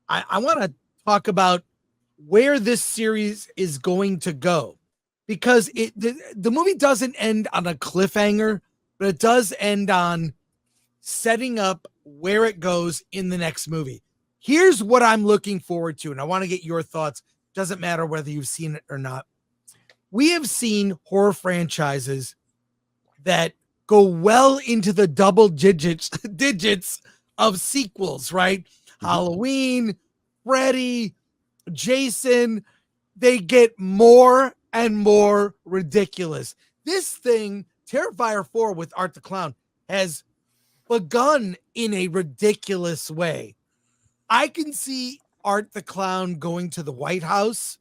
I want to talk about where this series is going to go, because the movie doesn't end on a cliffhanger, but it does end on setting up where it goes in the next movie. Here's what I'm looking forward to, and I want to get your thoughts. Doesn't matter whether you've seen it or not. We have seen horror franchises that go well into the double digits of sequels, right? Mm-hmm. Halloween, Freddy, Jason, they get more and more ridiculous. This thing, Terrifier 4 with Art the Clown, has begun in a ridiculous way. I can see Art the Clown going to the White House.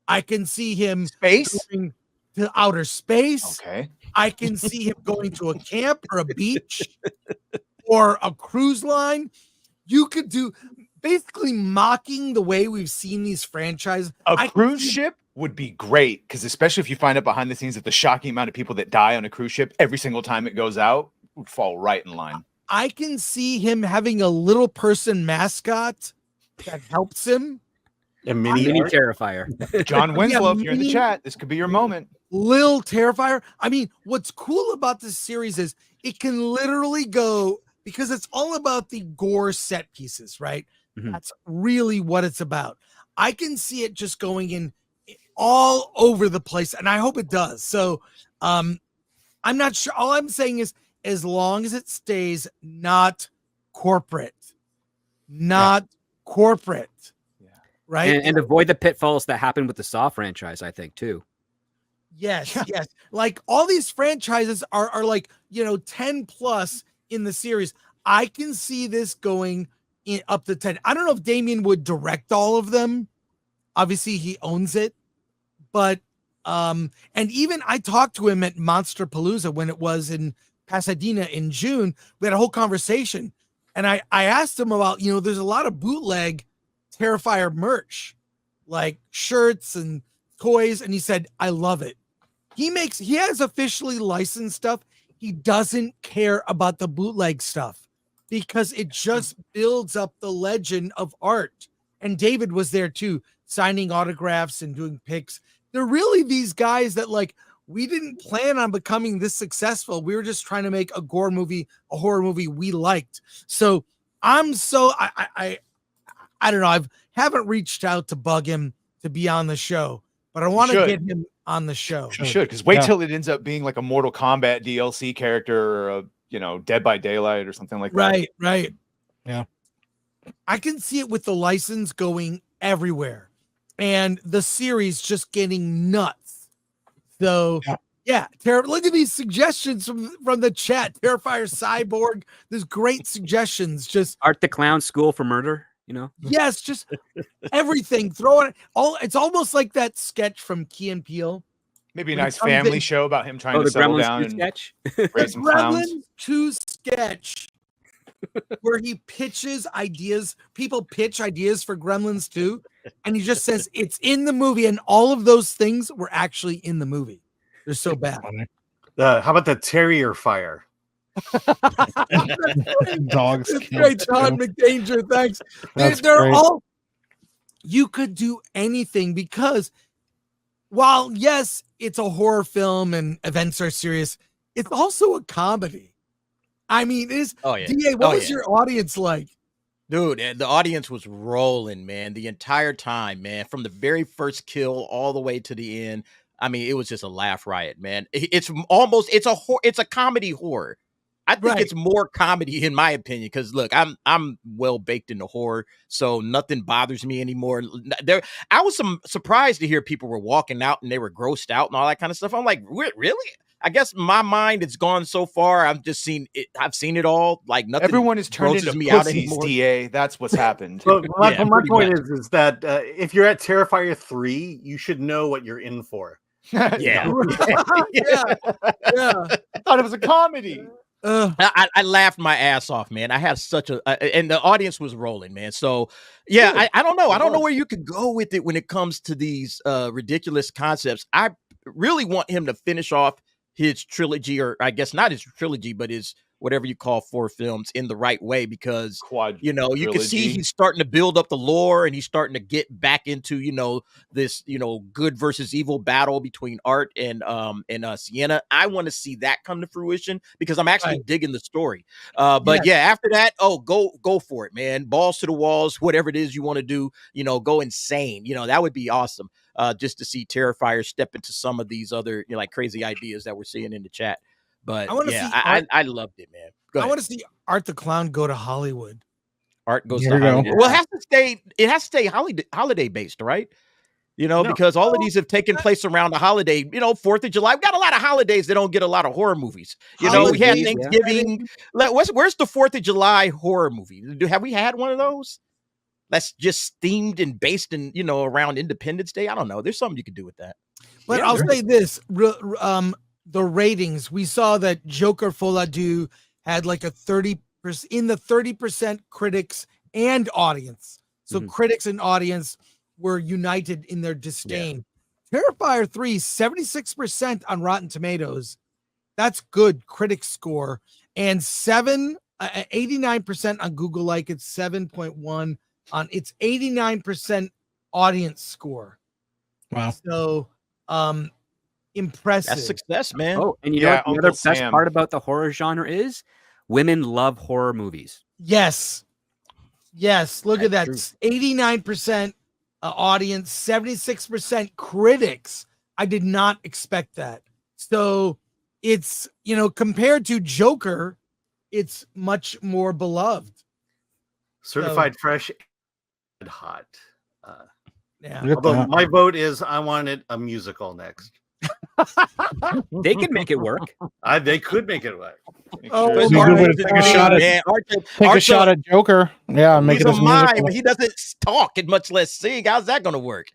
I can see him going to outer space. Okay. I can see him going to a camp or a beach or a cruise line. You could do basically mocking the way we've seen these franchises. A cruise ship would be great, because especially if you find out behind the scenes that the shocking amount of people that die on a cruise ship every single time it goes out would fall right in line. I can see him having a little person mascot that helps him. A mini Terrifier. John Winslow, if you're in the chat, this could be your moment. Lil Terrifier. I mean, what's cool about this series is it can literally go, because it's all about the gore set pieces, right? Mm-hmm. That's really what it's about. I can see it just going in all over the place, and I hope it does. So I'm not sure. All I'm saying is, as long as it stays not corporate, corporate. Right. And avoid the pitfalls that happened with the Saw franchise, I think, too. Yes. Like all these franchises are like, 10 plus in the series. I can see this going up to 10. I don't know if Damien would direct all of them. Obviously, he owns it. But and even I talked to him at Monster Palooza when it was in Pasadena in June. We had a whole conversation. And I asked him about, there's a lot of bootleg Terrifier merch, like shirts and toys, and he said, I love it. He has officially licensed stuff. He doesn't care about the bootleg stuff because it just builds up the legend of Art. And David was there too, signing autographs and doing pics. They're really these guys that, like, we didn't plan on becoming this successful. We were just trying to make a gore movie, a horror movie we liked. So I don't know. I haven't reached out to bug him to be on the show, but I want to get him on the show. You should, because wait till it ends up being like a Mortal Kombat DLC character or a Dead by Daylight or something like that. Right. Yeah. I can see it with the license going everywhere and the series just getting nuts. So look at these suggestions from the chat. Terrifier Cyborg. There's great suggestions. Just Art the Clown School for Murder. Yes, just everything. Throw it all. It's almost like that sketch from Key and Peele. Maybe a nice family show about him trying to settle down and sketch. raise some clowns. Gremlins 2 sketch where he pitches ideas. People pitch ideas for Gremlins 2, and he just says it's in the movie, and all of those things were actually in the movie. They're so bad. How about the Terrifier? Dogs. Great, John McDanger. Thanks. They're all. You could do anything because, while yes, it's a horror film and events are serious, it's also a comedy. I mean, it is. Oh yeah. DA, what was your audience like? Dude, the audience was rolling, man, the entire time, man, from the very first kill all the way to the end. I mean, it was just a laugh riot, man. It's a comedy horror. I think it's more comedy in my opinion, because look, I'm well baked into horror, so nothing bothers me anymore. I was surprised to hear people were walking out and they were grossed out and all that kind of stuff. I'm like, really? I guess my mind has gone so far. I've seen it all. Like nothing. Everyone is turned into me pussies, DA. That's what's happened. But my point is that if you're at Terrifier 3, you should know what you're in for. Yeah. Yeah. I thought it was a comedy. I laughed my ass off, man. I had such and the audience was rolling, man. So yeah, I don't know. I don't know where you could go with it when it comes to these ridiculous concepts. I really want him to finish off his trilogy, or I guess not his trilogy, but his whatever you call 4 films in the right way, because Quad, you can see trilogy. he's starting to build up the lore, and he's starting to get back into this good versus evil battle between Art and Sienna. I want to see that come to fruition because I'm actually digging the story. But after that, go for it, man. Balls to the walls, whatever it is you want to do, go insane. That would be awesome. Just to see Terrifier step into some of these other like crazy ideas that we're seeing in the chat. But I loved it, man. I want to see Art the Clown go to Hollywood. Art goes to Hollywood. Well, it has to stay holiday based, right? Because all of these have taken place around the holiday, 4th of July. We've got a lot of holidays that don't get a lot of horror movies. We had Thanksgiving. Where's the 4th of July horror movie? Have we had one of those? That's just themed and based in, around Independence Day. I don't know. There's something you could do with that. But I'll say this, the ratings, we saw that Joker Folie Deux had like a 30% in the 30% critics and audience. So critics and audience were united in their disdain. Terrifier 3, 76% on Rotten Tomatoes. That's good critic score. And 89% on Google Like. It's 7.1 on its 89% audience score. Wow. So impressive. That's success, man. Oh, and you know what the other best part about the horror genre is? Women love horror movies. Yes. Look at that. True. 89% audience, 76% critics. I did not expect that. So it's, compared to Joker, it's much more beloved. Certified fresh and hot. Yeah. My vote is I wanted a musical next. They could make it work. They could make it work. Take a shot at Joker. Yeah, make he's it a mime. He doesn't talk and much less sing. How's that going to work?